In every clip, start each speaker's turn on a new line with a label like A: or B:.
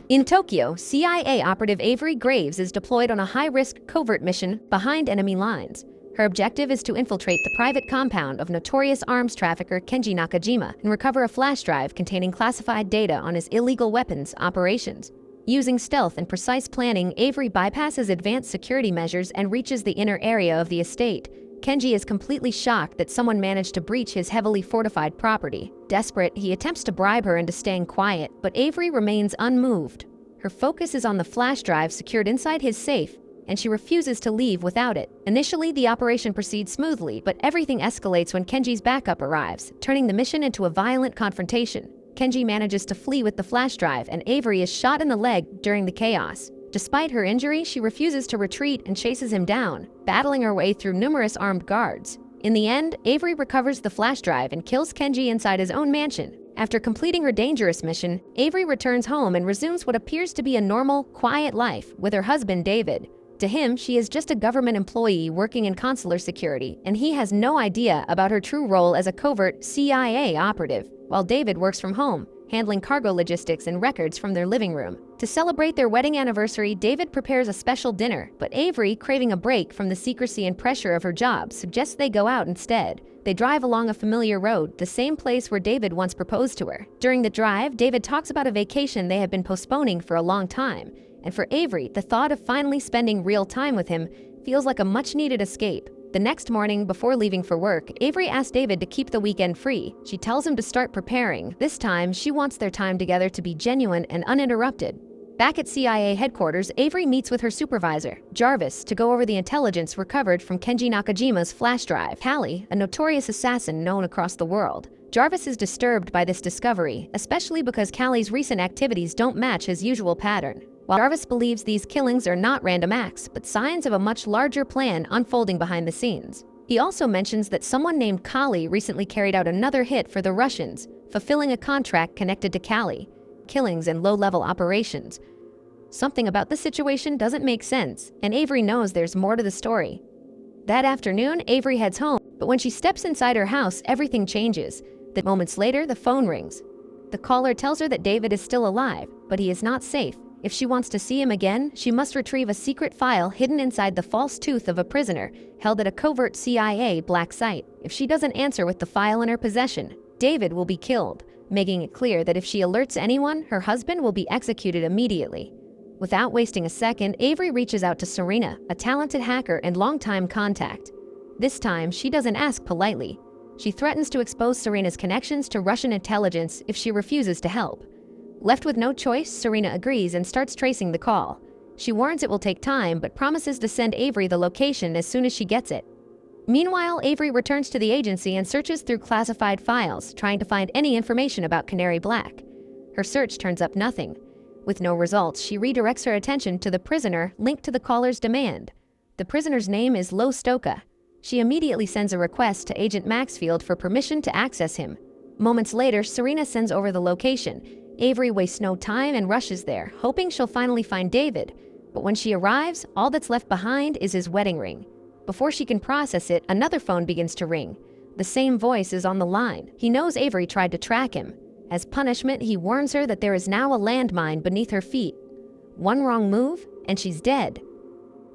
A: In Tokyo, CIA operative Avery Graves is deployed on a high-risk covert mission behind enemy lines. Her objective is to infiltrate the private compound of notorious arms trafficker Kenji Nakajima and recover a flash drive containing classified data on his illegal weapons operations. Using stealth and precise planning, Avery bypasses advanced security measures and reaches the inner area of the estate. Kenji is completely shocked that someone managed to breach his heavily fortified property. Desperate, he attempts to bribe her into staying quiet, but Avery remains unmoved. Her focus is on the flash drive secured inside his safe, and she refuses to leave without it. Initially, the operation proceeds smoothly, but everything escalates when Kenji's backup arrives, turning the mission into a violent confrontation. Kenji manages to flee with the flash drive, and Avery is shot in the leg during the chaos. Despite her injury, she refuses to retreat and chases him down, battling her way through numerous armed guards. In the end, Avery recovers the flash drive and kills Kenji inside his own mansion. After completing her dangerous mission, Avery returns home and resumes what appears to be a normal, quiet life with her husband, David. To him, she is just a government employee working in consular security, and he has no idea about her true role as a covert CIA operative, while David works from home, handling cargo logistics and records from their living room. To celebrate their wedding anniversary, David prepares a special dinner, but Avery, craving a break from the secrecy and pressure of her job, suggests they go out instead. They drive along a familiar road, the same place where David once proposed to her. During the drive, David talks about a vacation they have been postponing for a long time, and for Avery, the thought of finally spending real time with him feels like a much-needed escape. The next morning, before leaving for work, Avery asks David to keep the weekend free. She tells him to start preparing. This time, she wants their time together to be genuine and uninterrupted. Back at CIA headquarters, Avery meets with her supervisor, Jarvis, to go over the intelligence recovered from Kenji Nakajima's flash drive. Callie, a notorious assassin known across the world. Jarvis is disturbed by this discovery, especially because Callie's recent activities don't match his usual pattern. While Jarvis believes these killings are not random acts, but signs of a much larger plan unfolding behind the scenes. He also mentions that someone named Kali recently carried out another hit for the Russians, fulfilling a contract connected to Kali, killings and low-level operations. Something about the situation doesn't make sense, and Avery knows there's more to the story. That afternoon, Avery heads home, but when she steps inside her house, everything changes. Moments later, the phone rings. The caller tells her that David is still alive, but he is not safe. If she wants to see him again, she must retrieve a secret file hidden inside the false tooth of a prisoner held at a covert CIA black site. If she doesn't answer with the file in her possession, David will be killed, making it clear that if she alerts anyone, her husband will be executed immediately. Without wasting a second, Avery reaches out to Serena, a talented hacker and longtime contact. This time, she doesn't ask politely. She threatens to expose Serena's connections to Russian intelligence if she refuses to help. Left with no choice, Serena agrees and starts tracing the call. She warns it will take time, but promises to send Avery the location as soon as she gets it. Meanwhile, Avery returns to the agency and searches through classified files, trying to find any information about Canary Black. Her search turns up nothing. With no results, she redirects her attention to the prisoner linked to the caller's demand. The prisoner's name is Lo Stoka. She immediately sends a request to Agent Maxfield for permission to access him. Moments later, Serena sends over the location. Avery wastes no time and rushes there, hoping she'll finally find David. But when she arrives, all that's left behind is his wedding ring. Before she can process it, another phone begins to ring. The same voice is on the line. He knows Avery tried to track him. As punishment, he warns her that there is now a landmine beneath her feet. One wrong move, and she's dead.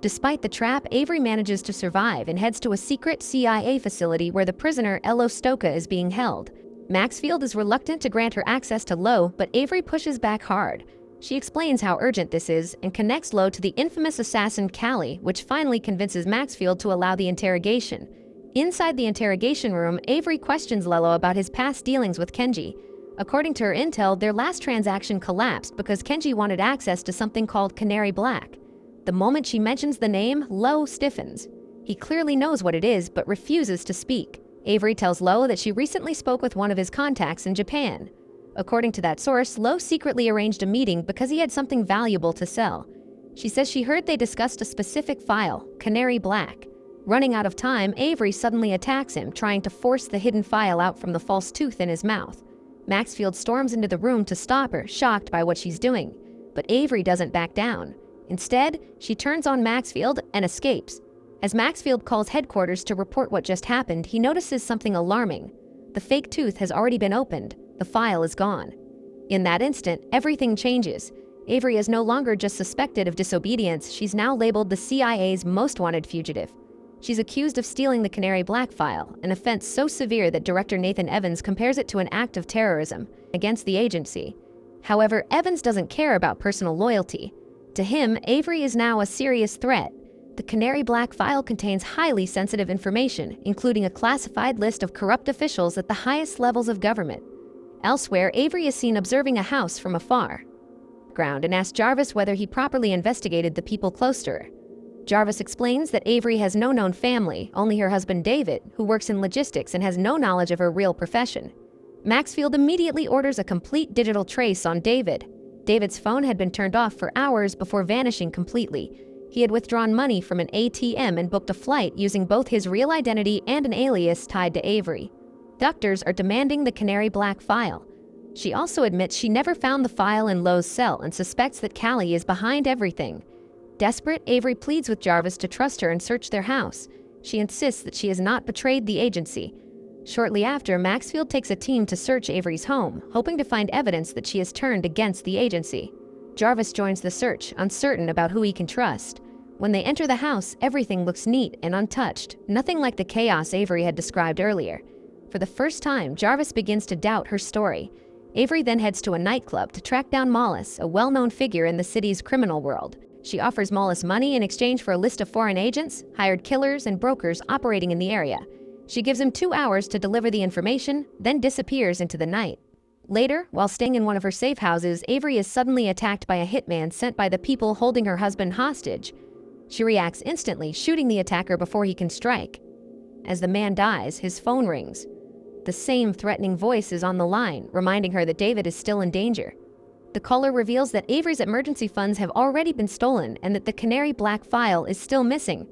A: Despite the trap, Avery manages to survive and heads to a secret CIA facility where the prisoner Lo Stoka is being held. Maxfield is reluctant to grant her access to Lo, but Avery pushes back hard. She explains how urgent this is and connects Lo to the infamous assassin Callie, which finally convinces Maxfield to allow the interrogation. Inside the interrogation room, Avery questions Lelo about his past dealings with Kenji. According to her intel, their last transaction collapsed because Kenji wanted access to something called Canary Black. The moment she mentions the name, Lo stiffens. He clearly knows what it is, but refuses to speak. Avery tells Lo that she recently spoke with one of his contacts in Japan. According to that source, Lo secretly arranged a meeting because he had something valuable to sell. She says she heard they discussed a specific file, Canary Black. Running out of time, Avery suddenly attacks him, trying to force the hidden file out from the false tooth in his mouth. Maxfield storms into the room to stop her, shocked by what she's doing. But Avery doesn't back down. Instead, she turns on Maxfield and escapes. As Maxfield calls headquarters to report what just happened, he notices something alarming. The fake tooth has already been opened. The file is gone. In that instant, everything changes. Avery is no longer just suspected of disobedience, she's now labeled the CIA's most wanted fugitive. She's accused of stealing the Canary Black file, an offense so severe that director Nathan Evans compares it to an act of terrorism against the agency. However, Evans doesn't care about personal loyalty. To him, Avery is now a serious threat. The Canary Black file contains highly sensitive information, including a classified list of corrupt officials at the highest levels of government. Elsewhere, Avery is seen observing a house from afar and asks Jarvis whether he properly investigated the people close to her. Jarvis explains that Avery has no known family, only her husband David, who works in logistics and has no knowledge of her real profession. Maxfield immediately orders a complete digital trace on David. David's phone had been turned off for hours before vanishing completely. He had withdrawn money from an ATM and booked a flight using both his real identity and an alias tied to Avery. Doctors are demanding the Canary Black file. She also admits she never found the file in Lowe's cell and suspects that Callie is behind everything. Desperate, Avery pleads with Jarvis to trust her and search their house. She insists that she has not betrayed the agency. Shortly after, Maxfield takes a team to search Avery's home, hoping to find evidence that she has turned against the agency. Jarvis joins the search, uncertain about who he can trust. When they enter the house, everything looks neat and untouched, nothing like the chaos Avery had described earlier. For the first time, Jarvis begins to doubt her story. Avery then heads to a nightclub to track down Mollis, a well-known figure in the city's criminal world. She offers Mollis money in exchange for a list of foreign agents, hired killers, and brokers operating in the area. She gives him 2 hours to deliver the information, then disappears into the night. Later, while staying in one of her safe houses, Avery is suddenly attacked by a hitman sent by the people holding her husband hostage. She reacts instantly, shooting the attacker before he can strike. As the man dies, his phone rings. The same threatening voice is on the line, reminding her that David is still in danger. The caller reveals that Avery's emergency funds have already been stolen and that the Canary Black file is still missing.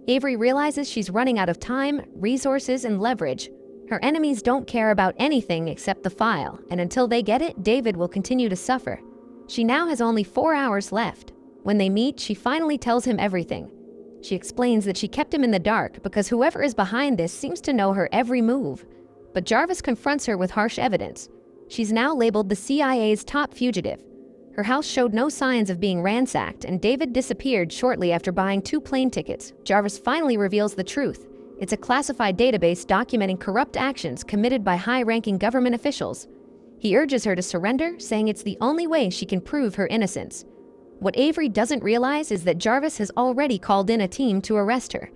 A: Avery realizes she's running out of time, resources, and leverage. Her enemies don't care about anything except the file, and until they get it, David will continue to suffer. She now has only 4 hours left. When they meet, she finally tells him everything. She explains that she kept him in the dark because whoever is behind this seems to know her every move. But Jarvis confronts her with harsh evidence. She's now labeled the CIA's top fugitive. Her house showed no signs of being ransacked, and David disappeared shortly after buying 2 plane tickets. Jarvis finally reveals the truth. It's a classified database documenting corrupt actions committed by high-ranking government officials. He urges her to surrender, saying it's the only way she can prove her innocence. What Avery doesn't realize is that Jarvis has already called in a team to arrest her.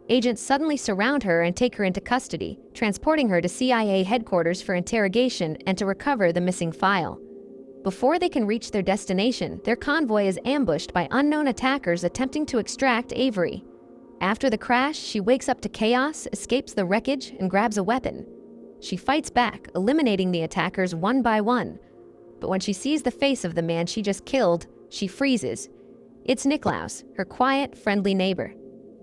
A: Agents suddenly surround her and take her into custody, transporting her to CIA headquarters for interrogation and to recover the missing file. Before they can reach their destination, their convoy is ambushed by unknown attackers attempting to extract Avery. After the crash, she wakes up to chaos, escapes the wreckage, and grabs a weapon. She fights back, eliminating the attackers one by one. But when she sees the face of the man she just killed, she freezes. It's Niklaus, her quiet, friendly neighbor.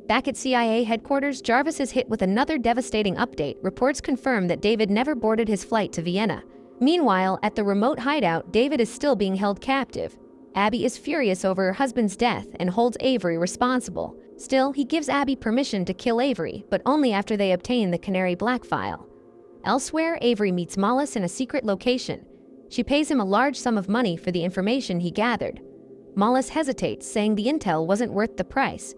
A: Back at CIA headquarters, Jarvis is hit with another devastating update. Reports confirm that David never boarded his flight to Vienna. Meanwhile, at the remote hideout, David is still being held captive. Abby is furious over her husband's death and holds Avery responsible. Still, he gives Abby permission to kill Avery, but only after they obtain the Canary Black file. Elsewhere, Avery meets Mollis in a secret location. She pays him a large sum of money for the information he gathered. Mollis hesitates, saying the intel wasn't worth the price.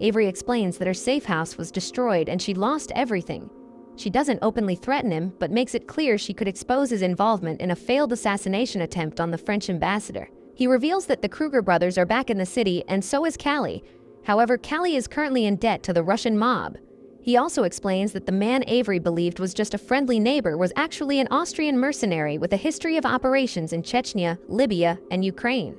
A: Avery explains that her safe house was destroyed and she lost everything. She doesn't openly threaten him, but makes it clear she could expose his involvement in a failed assassination attempt on the French ambassador. He reveals that the Kruger brothers are back in the city, and so is Callie. However, Callie is currently in debt to the Russian mob. He also explains that the man Avery believed was just a friendly neighbor was actually an Austrian mercenary with a history of operations in Chechnya, Libya, and Ukraine.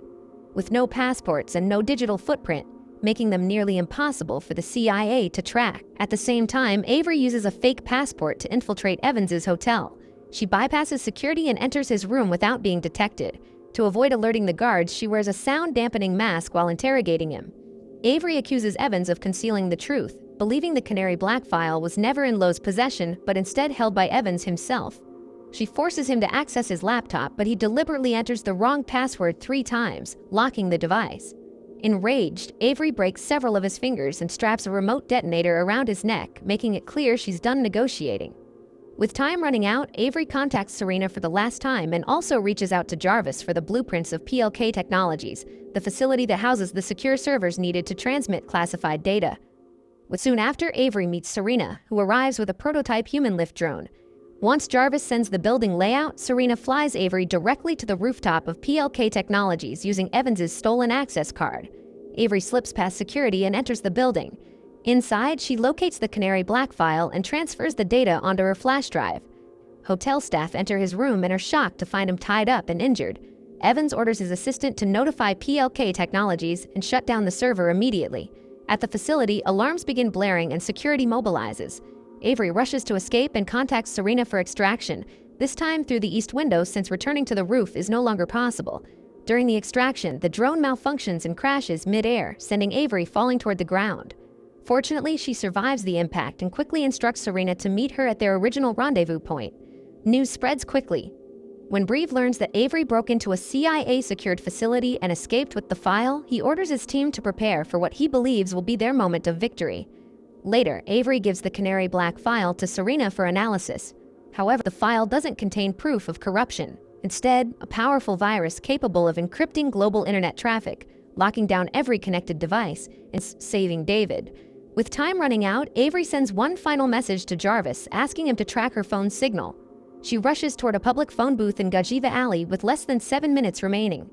A: With no passports and no digital footprint, making them nearly impossible for the CIA to track. At the same time, Avery uses a fake passport to infiltrate Evans's hotel. She bypasses security and enters his room without being detected. To avoid alerting the guards, she wears a sound-dampening mask while interrogating him. Avery accuses Evans of concealing the truth, believing the Canary Black file was never in Lowe's possession, but instead held by Evans himself. She forces him to access his laptop, but he deliberately enters the wrong password 3 times, locking the device. Enraged, Avery breaks several of his fingers and straps a remote detonator around his neck, making it clear she's done negotiating. With time running out, Avery contacts Serena for the last time and also reaches out to Jarvis for the blueprints of PLK Technologies, the facility that houses the secure servers needed to transmit classified data. Soon after, Avery meets Serena, who arrives with a prototype human lift drone. Once Jarvis sends the building layout, Serena flies Avery directly to the rooftop of PLK Technologies using Evans's stolen access card. Avery slips past security and enters the building. Inside, she locates the Canary Black file and transfers the data onto her flash drive. Hotel staff enter his room and are shocked to find him tied up and injured. Evans orders his assistant to notify PLK Technologies and shut down the server immediately. At the facility, alarms begin blaring and security mobilizes. Avery rushes to escape and contacts Serena for extraction, this time through the east window since returning to the roof is no longer possible. During the extraction, the drone malfunctions and crashes mid-air, sending Avery falling toward the ground. Fortunately, she survives the impact and quickly instructs Serena to meet her at their original rendezvous point. News spreads quickly. When Breve learns that Avery broke into a CIA-secured facility and escaped with the file, he orders his team to prepare for what he believes will be their moment of victory. Later, Avery gives the Canary Black file to Serena for analysis. However, the file doesn't contain proof of corruption. Instead, a powerful virus capable of encrypting global internet traffic, locking down every connected device, and saving David. With time running out, Avery sends one final message to Jarvis, asking him to track her phone's signal. She rushes toward a public phone booth in Gajiva Alley with less than 7 minutes remaining.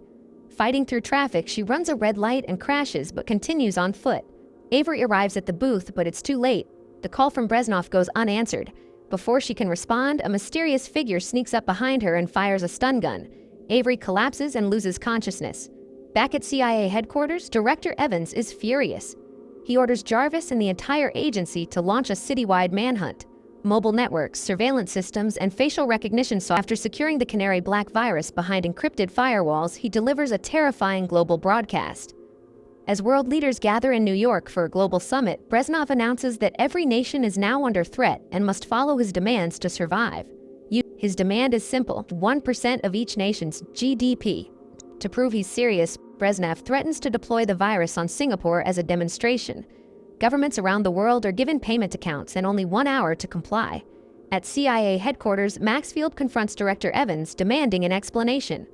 A: Fighting through traffic, she runs a red light and crashes but continues on foot. Avery arrives at the booth, but it's too late. The call from Breznov goes unanswered. Before she can respond, a mysterious figure sneaks up behind her and fires a stun gun. Avery collapses and loses consciousness. Back at CIA headquarters, Director Evans is furious. He orders Jarvis and the entire agency to launch a citywide manhunt. Mobile networks, surveillance systems, and facial recognition software. After securing the Canary Black virus behind encrypted firewalls, he delivers a terrifying global broadcast. As world leaders gather in New York for a global summit, Breznov announces that every nation is now under threat and must follow his demands to survive. His demand is simple: 1% of each nation's GDP. To prove he's serious, Breznov threatens to deploy the virus on Singapore as a demonstration. Governments around the world are given payment accounts and only 1 hour to comply. At CIA headquarters, Maxfield confronts Director Evans, demanding an explanation.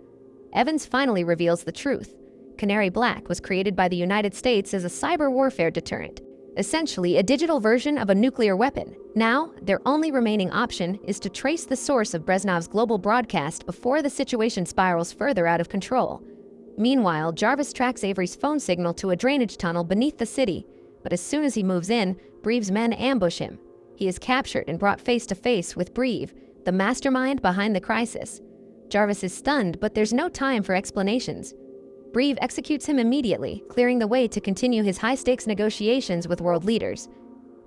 A: Evans finally reveals the truth. Canary Black was created by the United States as a cyber warfare deterrent, essentially a digital version of a nuclear weapon. Now, their only remaining option is to trace the source of Breznov's global broadcast before the situation spirals further out of control. Meanwhile, Jarvis tracks Avery's phone signal to a drainage tunnel beneath the city, but as soon as he moves in, Breve's men ambush him. He is captured and brought face to face with Breve, the mastermind behind the crisis. Jarvis is stunned, but there's no time for explanations. Breve executes him immediately, clearing the way to continue his high-stakes negotiations with world leaders.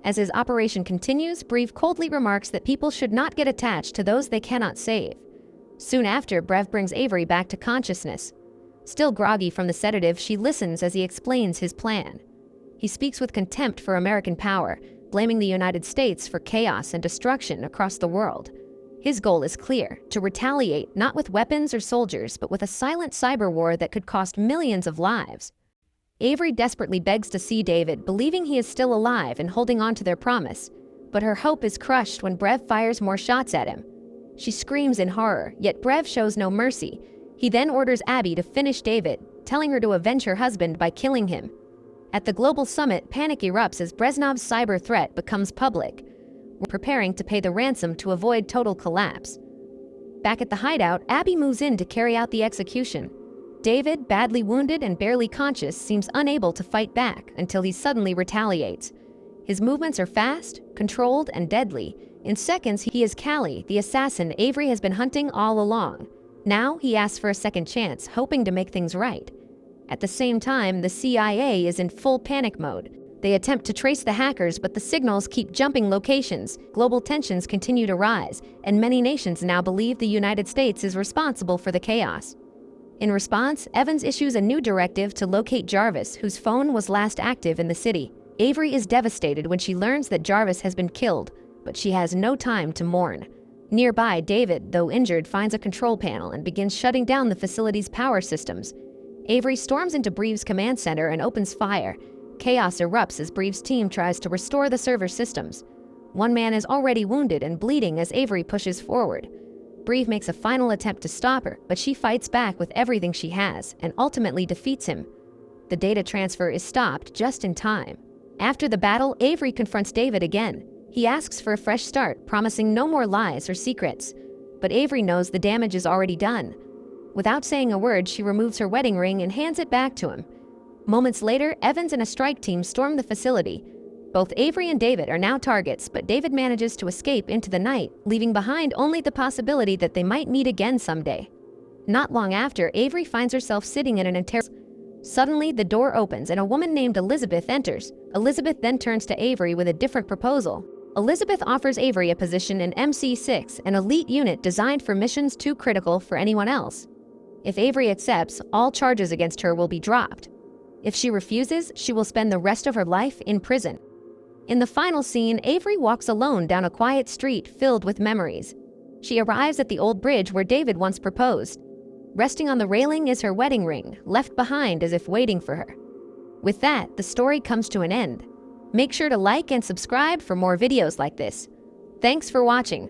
A: As his operation continues, Breve coldly remarks that people should not get attached to those they cannot save. Soon after, Breve brings Avery back to consciousness. Still groggy from the sedative, she listens as he explains his plan. He speaks with contempt for American power, blaming the United States for chaos and destruction across the world. His goal is clear: to retaliate not with weapons or soldiers, but with a silent cyber war that could cost millions of lives. Avery desperately begs to see David, believing he is still alive and holding on to their promise. But her hope is crushed when Brev fires more shots at him. She screams in horror, yet Brev shows no mercy. He then orders Abby to finish David, telling her to avenge her husband by killing him. At the global summit, panic erupts as Breznov's cyber threat becomes public. We're preparing to pay the ransom to avoid total collapse. Back at the hideout, Abby moves in to carry out the execution. David, badly wounded and barely conscious, seems unable to fight back until he suddenly retaliates. His movements are fast, controlled, and deadly. In seconds, he is Callie, the assassin Avery has been hunting all along. Now, he asks for a second chance, hoping to make things right. At the same time, the CIA is in full panic mode. They attempt to trace the hackers, but the signals keep jumping locations. Global tensions continue to rise, and many nations now believe the United States is responsible for the chaos. In response, Evans issues a new directive to locate Jarvis, whose phone was last active in the city. Avery is devastated when she learns that Jarvis has been killed, but she has no time to mourn. Nearby, David, though injured, finds a control panel and begins shutting down the facility's power systems. Avery storms into Breve's command center and opens fire. Chaos erupts as Breve's team tries to restore the server systems. One man is already wounded and bleeding as Avery pushes forward. Breve makes a final attempt to stop her, but she fights back with everything she has and ultimately defeats him. The data transfer is stopped just in time. After the battle, Avery confronts David again. He asks for a fresh start, promising no more lies or secrets. But Avery knows the damage is already done. Without saying a word, she removes her wedding ring and hands it back to him. Moments later, Evans and a strike team storm the facility. Both Avery and David are now targets, but David manages to escape into the night, leaving behind only the possibility that they might meet again someday. Not long after, Avery finds herself sitting in an interrogation. Suddenly, the door opens and a woman named Elizabeth enters. Elizabeth then turns to Avery with a different proposal. Elizabeth offers Avery a position in MC6, an elite unit designed for missions too critical for anyone else. If Avery accepts, all charges against her will be dropped. If she refuses, she will spend the rest of her life in prison. In the final scene, Avery walks alone down a quiet street filled with memories. She arrives at the old bridge where David once proposed. Resting on the railing is her wedding ring, left behind as if waiting for her. With that, the story comes to an end. Make sure to like and subscribe for more videos like this. Thanks for watching.